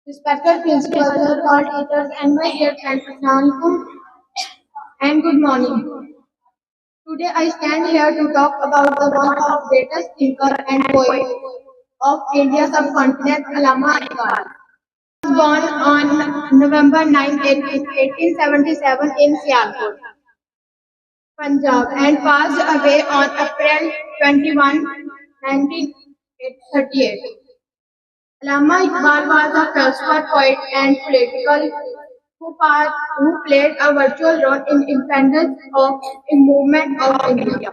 Respected principals, all teachers, and my dear friends, Assalamualaikum and good morning. Today I stand here to talk about the one of the greatest thinker and poet of India's subcontinent, Allama Iqbal. He was born on November 9, 1877 in Sialkot, Punjab, and passed away on April 21, 1938. Allama Iqbal was a philosopher, poet, and political who played a virtual role in independence of the movement of India.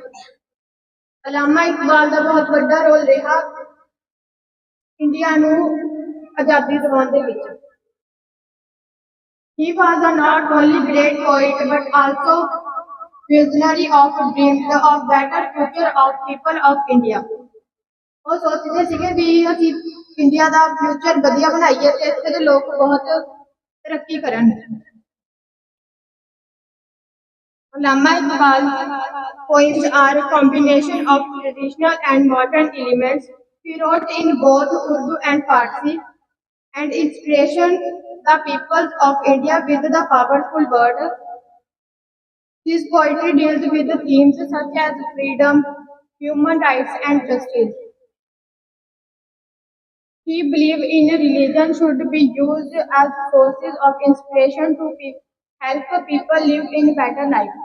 Allama Iqbal ਦਾ ਬਹੁਤ ਵੱਡਾ role ਰਿਹਾ India ਨੂੰ ਆਜ਼ਾਦੀ ਦਿਵਾਉਣ ਦੇ ਵਿੱਚ। He was a not only great poet but also visionary of dreams of better future of people of India. ਉਹ ਸੋਚਦੇ ਸੀਗੇ ਵੀ ਅਸੀਂ ਇੰਡੀਆ ਦਾ ਫਿਊਚਰ ਵਧੀਆ ਬਣਾਈਏ ਤੇ ਇੱਥੇ ਦੇ ਲੋਕ ਬਹੁਤ ਤਰੱਕੀ ਕਰਨ। Allama Iqbal's poems are a combination of traditional and modern elements. He wrote in both Urdu and Farsi and inspiration the peoples of India with the powerful word. His poetry deals with themes such as freedom, human rights, and justice. He believed in religion should be used as sources of inspiration to help people live in better life.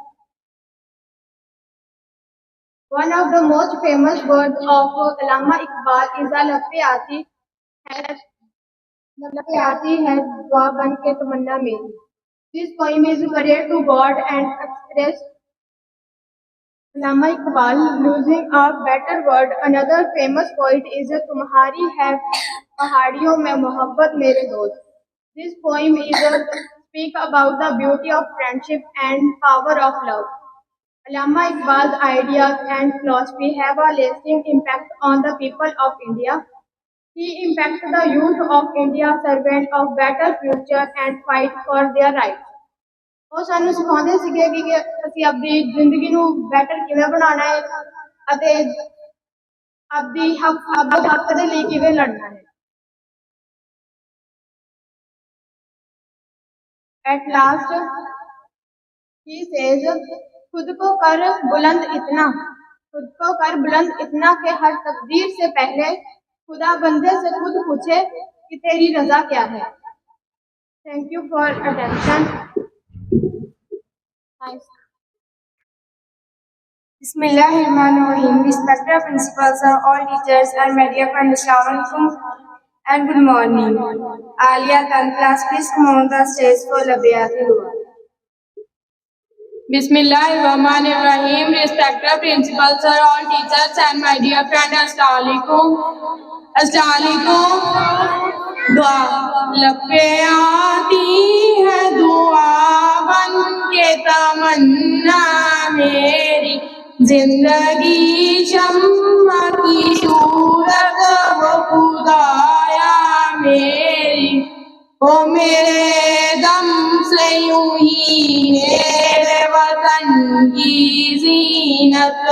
One of the most famous words of Allama Iqbal is "लफ़े आती है दुआ बन के तमन्ना मेरी." This poem is prayer to God and express Allama Iqbal using a better word. Another famous poet is "तुम्हारी है पहाड़ियों में मोहब्बत मेरे दोस्त." This poem is speak about the beauty of friendship and power of love. Allama Iqbal's ideas and philosophy have a lasting impact on the people of India. He impacted the youth of India, servant of better future and fight for their rights. ਉਹ ਸਾਨੂੰ ਸਿਖਾਉਂਦੇ ਸੀਗੇ ਕਿ ਅਸੀਂ ਆਪਣੀ ਜ਼ਿੰਦਗੀ ਨੂੰ better ਕਿਵੇਂ ਬਣਾਉਣਾ ਹੈ ਅਤੇ ਆਪਦੇ ਹੱਕ ਦੇ ਲਈ ਕਿਵੇਂ ਲੜਨਾ ਹੈ। At last, he says, खुद को कर बुलंद इतना कि हर तकदीर से पहले खुदा बंदे से खुद पूछे कि तेरी रजा क्या है। Thank you for attention. Thanks. Bismillahirrahmanirrahim. Respected principals, all teachers, and my dear friends, Assalamualaikum and good morning. Alia, 10th class, please come on the stage for Labiyati Dua. Bismillahirrahmanirrahim. Respected principals, sir, all teachers, and my dear friend, Assalamualaikum. दुआ लपे आती है दुआ बन के तमन्ना मेरी, जिंदगी शम्मा की सूरत वो खुदाया मेरी। ओ मेरे दम से यूं ही मेरे वतन की जीनत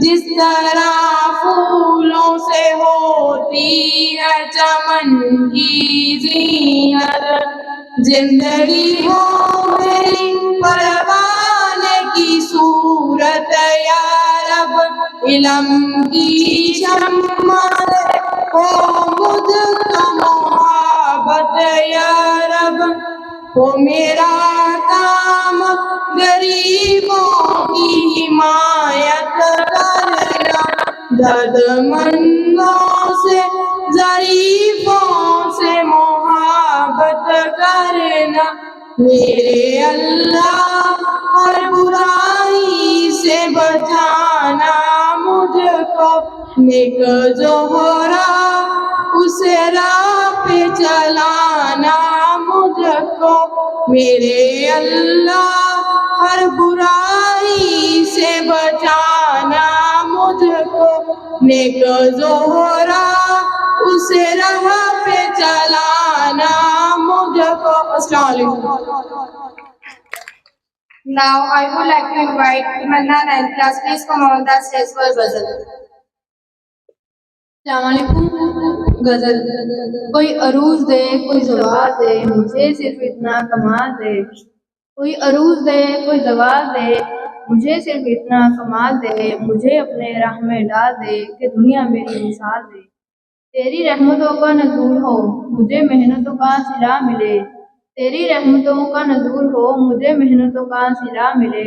जिस तरह फूलों से होती है चमन की जीनत, जिंदगी हो मेरी परवाने की सूरत या रब, इल्म की शम्मा हो मुझको मोहब्बत या रब। हो मेरा काम गरीबों की हिमायत करना, दर्दमंदों से ज़रीफों से मोहब्बत करना। मेरे अल्लाह हर बुराई से बचाना मुझको, नेक जोहरा उसे राह पे चलाना मुझको। मेरे अल्लाह हर बुराई से बचाना मुझको, नेक जोहरा उसे राह पे चलाना मुझको। अस्सलाम वालेकुम। Now I would like to invite Manna 9th class, please come on the stage for ghazal. अस्सलाम वालेकुम। गजल। कोई अरूज दे कोई जवाब दे, मुझे सिर्फ इतना कमाल दे। कोई अरूज दे कोई जवाब दे, मुझे सिर्फ इतना कमाल दे। मुझे अपने राह में डाल दे कि दुनिया मेरी मिसाल दे। तेरी रहमतों का नज़ूल हो, मुझे मेहनतों का सिला मिले। तेरी रहमतों का नज़ूल हो, मुझे मेहनतों का सिला मिले।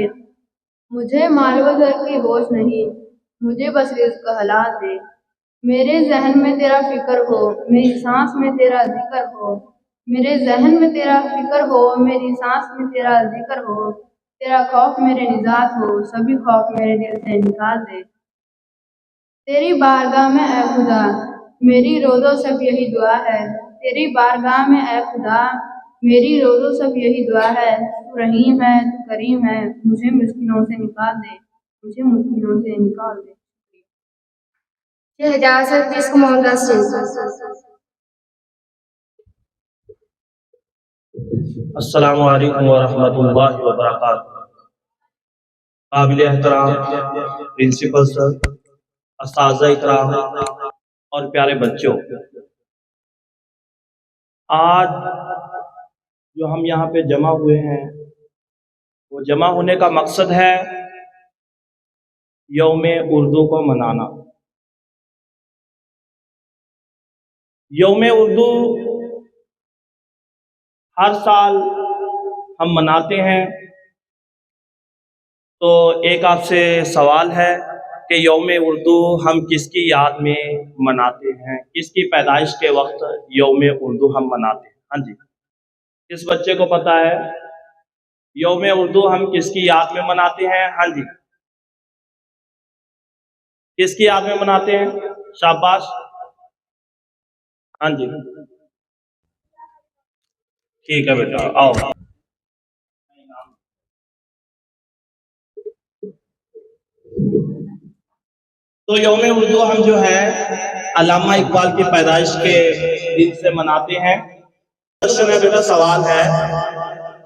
मुझे माल व घर की होश नहीं, मुझे बस रिज़्क हलाल दे। मेरे ज़हन में तेरा फ़िक्र हो, मेरी सांस में तेरा ज़िक्र हो। मेरे ज़हन में तेरा फ़िक्र हो, मेरी सांस में तेरा ज़िक्र हो। तेरा खौफ मेरे निजात हो, सभी खौफ मेरे दिल से निकाल दे। तेरी बारगाह में ऐ खुदा, मेरी रोज़ो सब यही दुआ है। तेरी बारगाह में ऐ खुदा, मेरी रोज़ो सब यही दुआ है। तू रहीम है, तू करीम है, मुझे मुश्किलों से निकाल दे, मुझे मुश्किलों से निकाल दे। Shahzad sir, please come on the stage. अस्सलामु अलैकुम वरहमतुल्लाहि वबरकातुहू। काबिल एहतराम प्रिंसिपल सर, अस्ताज़ा इकराम और प्यारे बच्चों, आज जो हम यहाँ पे जमा हुए हैं वो जमा होने का मकसद है यौम उर्दू को मनाना। यौम उर्दू हर साल हम मनाते हैं। तो एक आपसे सवाल है कि यौम उर्दू हम किसकी याद में मनाते हैं, किसकी पैदाइश के वक्त यौम उर्दू हम मनाते हैं? हाँ जी, किस बच्चे को पता है यौम उर्दू हम किसकी याद में मनाते हैं? हाँ जी, किसकी याद में मनाते हैं? शाबाश, हाँ जी, ठीक है बेटा, आओ। तो यौम उर्दू हम जो है अल्लामा इकबाल की पैदाइश के दिन से मनाते हैं। क्वेश्चन है बेटा, सवाल है,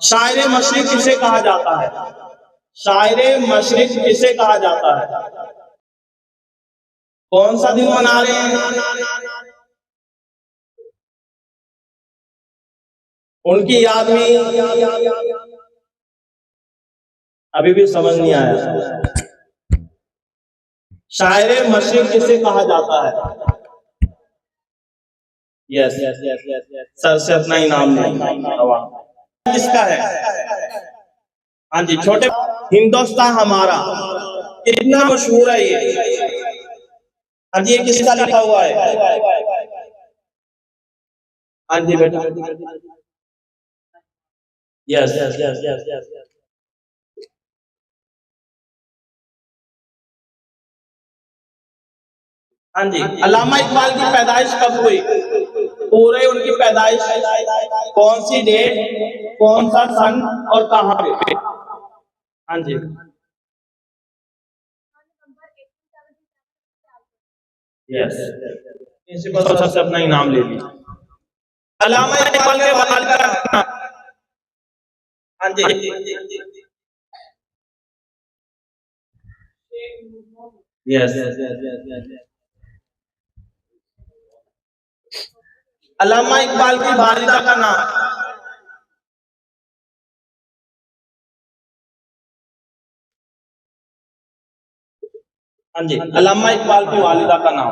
शायर मशरिक किसे कहा जाता है? शायर मशरिक किसे कहा जाता है? कौन सा दिन मना रहे हैं? उनकी याद में। अभी भी समझ नहीं आया, शायर मशरिक किसे कहा जाता है? यस, सर से अपना इनाम नहीं किसका है? हाँ जी, छोटे हिंदुस्तान हमारा कितना मशहूर है ये। हाँ जी, ये किसका लिखा हुआ है? हाँ जी बेटा, yes yes yes yes yes. हाँ जी, अल्लामा इकबाल की पैदाइश कब हुई? पूरे उनकी पैदाइश कौन सी डेट, कौन सा सन और कहाँ पे? हाँ जी, यस, प्रिंसिपल सर से अपना इनाम ले लीजिए। अल्लामा इकबाल के वालिद का नाम? हाँ जी, यस, अल्लामा इकबाल की वालिदा का नाम? हाँ जी, अल्लामा इकबाल की वालिदा का नाम?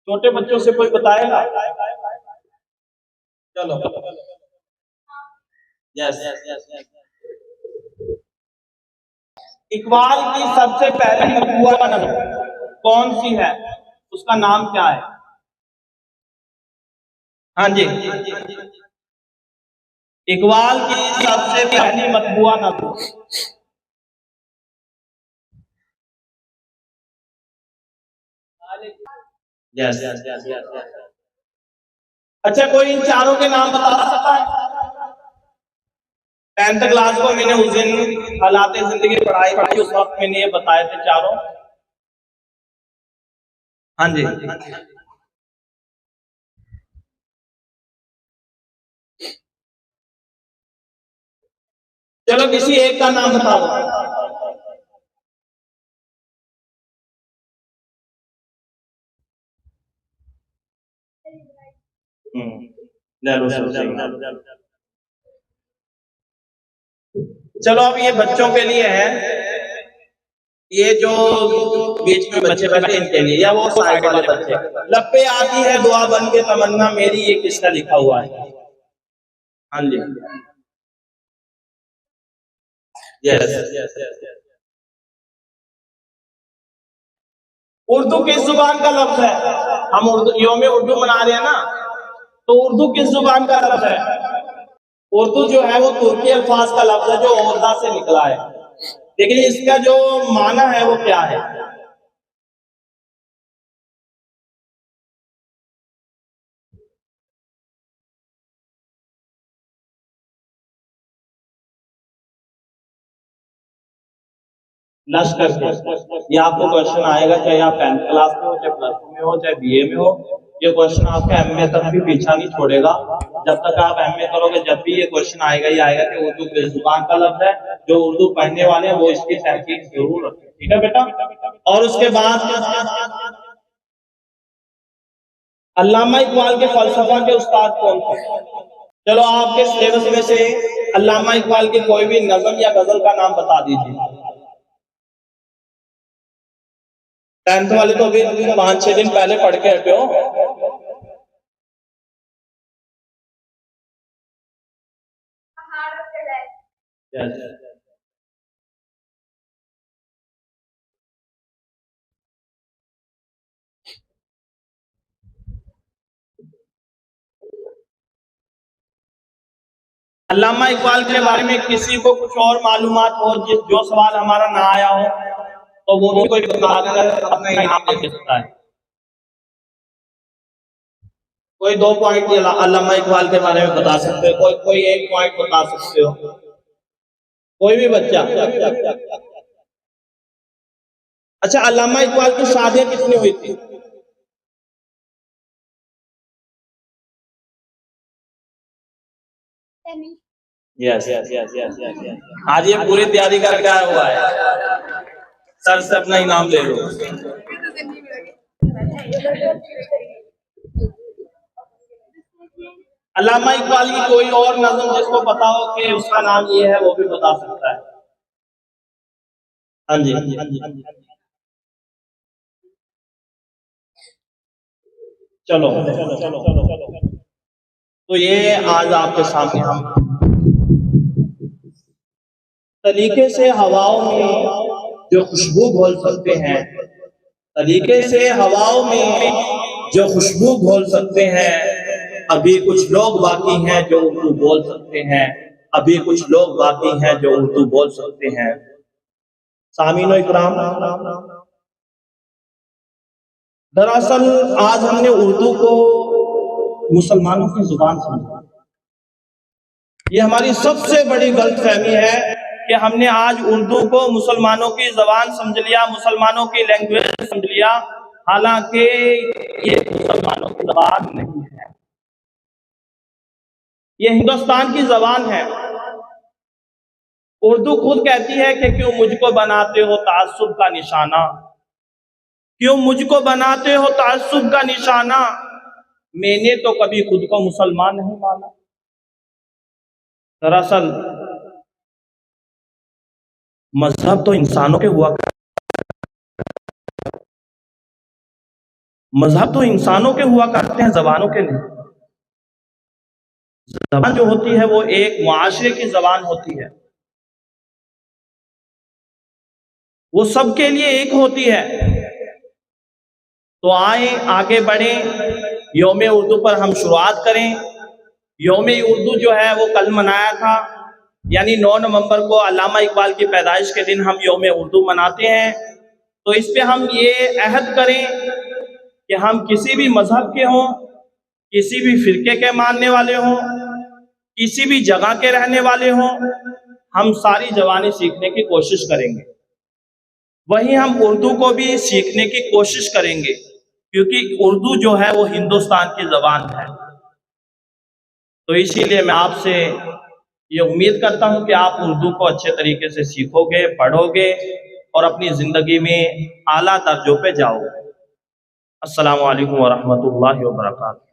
छोटे बच्चों से कोई बताएगा? चलो, यस, इकबाल की सबसे पहली मकबूला नज़्म कौन सी है? उसका नाम क्या है? हाँ जी, इकबाल की सबसे पहली मतबूआ नज़्म? यस, अच्छा, कोई इन चारों के नाम बता सकता है? 10th क्लास को मैंने उस दिन हालात जिंदगी पढ़ाई उस वक्त मैंने ये बताए थे चारों। हाँ जी, चलो किसी एक का नाम बता दो। ले लो सर, चलो अब ये बच्चों के लिए है, ये जो बीच में बच्चे बैठे इनके लिए, या वो साइड वाले बच्चे। लब पे आती है दुआ बन के तमन्ना मेरी, ये किसका लिखा हुआ है? हाँ जी, यस। उर्दू किस जुबान का लफ्ज है? हम उर्दू यौम उर्दू मना रहे हैं ना, तो उर्दू किस जुबान का लफ्ज है? उर्दू जो है वो तुर्की अल्फाज का लफ्ज है जो ओरदा से निकला है, लेकिन इसका जो माना है वो क्या है? लश्कर के। ये आपको क्वेश्चन आएगा, चाहे आप 10th क्लास में हो, चाहे +2 में हो, चाहे BA में हो। ये क्वेश्चन आपका MA तक भी पीछा नहीं छोड़ेगा। जब तक आप MA करोगे जब भी ये क्वेश्चन आएगा ही आएगा कि उर्दू किस जुबान का लफ्ज है। जो उर्दू पढ़ने वाले हैं वो इसकी तहकीक जरूर रखें, ठीक है बेटा। और उसके बाद अल्लामा इकबाल के फलसफा के उस्ताद कौन थे? चलो आपके सिलेबस में से अल्लामा इकबाल की कोई भी नज़म या गजल का नाम बता दीजिए। 10th वाले तो अभी 5-6 दिन पहले पढ़ के हटे हो। अल्लामा इकबाल के बारे में किसी को कुछ और मालूमात हो, जो सवाल हमारा ना आया हो, तो वो भी कोई बताकर अपना इनाम दे सकता है। कोई 2 पॉइंट अल्लामा इकबाल के बारे में बता सकते हो, कोई 1 पॉइंट बता सकते हो, कोई भी बच्चा। अच्छा, अल्लामा इकबाल की शादियां कितनी हुई थी? यस। आज ये पूरी तैयारी करके आया हुआ है, सर से अपना इनाम ले लो। अल्लामा इकबाल की कोई और नज़म जिसको पता हो कि उसका नाम ये है, वो भी बता सकता है। हाँ जी। चलो, तो ये आज आपके सामने हम तरीके से हवाओं में जो खुशबू घोल सकते हैं, तरीके से हवाओं में जो खुशबू घोल सकते हैं, अभी कुछ लोग बाकी हैं जो उर्दू बोल सकते हैं, अभी कुछ लोग बाकी हैं जो उर्दू बोल सकते हैं। सामीनो इकराम, दरअसल आज हमने उर्दू को मुसलमानों की जुबान समझा। ये हमारी सबसे बड़ी गलतफहमी है कि हमने आज उर्दू को मुसलमानों की जबान समझ लिया, मुसलमानों की लैंग्वेज समझ लिया, हालांकि ये मुसलमानों की जबान नहीं है, ये हिंदुस्तान की जबान है। उर्दू खुद कहती है कि क्यों मुझको बनाते हो तासुब का निशाना, क्यों मुझको बनाते हो तासुब का निशाना, मैंने तो कभी खुद को मुसलमान नहीं माना। दरअसल मजहब तो इंसानों के हुआ मजहब तो इंसानों के हुआ करते हैं, जबानों के नहीं। जबान जो होती है वो एक मुआशरे की जबान होती है, वो सबके लिए एक होती है। तो आए आगे बढ़े, यौम उर्दू पर हम शुरुआत करें। यौम उर्दू जो है वो कल मनाया था, यानी 9 नवंबर को अल्लामा इकबाल की पैदाइश के दिन हम यौम उर्दू मनाते हैं। तो इस पे हम ये अहद करें कि हम किसी भी मजहब के हों, किसी भी फिरके के मानने वाले हों, किसी भी जगह के रहने वाले हों, हम सारी ज़बानें सीखने की कोशिश करेंगे। वहीं हम उर्दू को भी सीखने की कोशिश करेंगे, क्योंकि उर्दू जो है वो हिंदुस्तान की ज़बान है। तो इसीलिए मैं आपसे ये उम्मीद करता हूँ कि आप उर्दू को अच्छे तरीके से सीखोगे, पढ़ोगे और अपनी ज़िंदगी में आला दर्जों पे जाओगे। अस्सलामु अलैकुम व रहमतुल्लाहि व बरकातहू।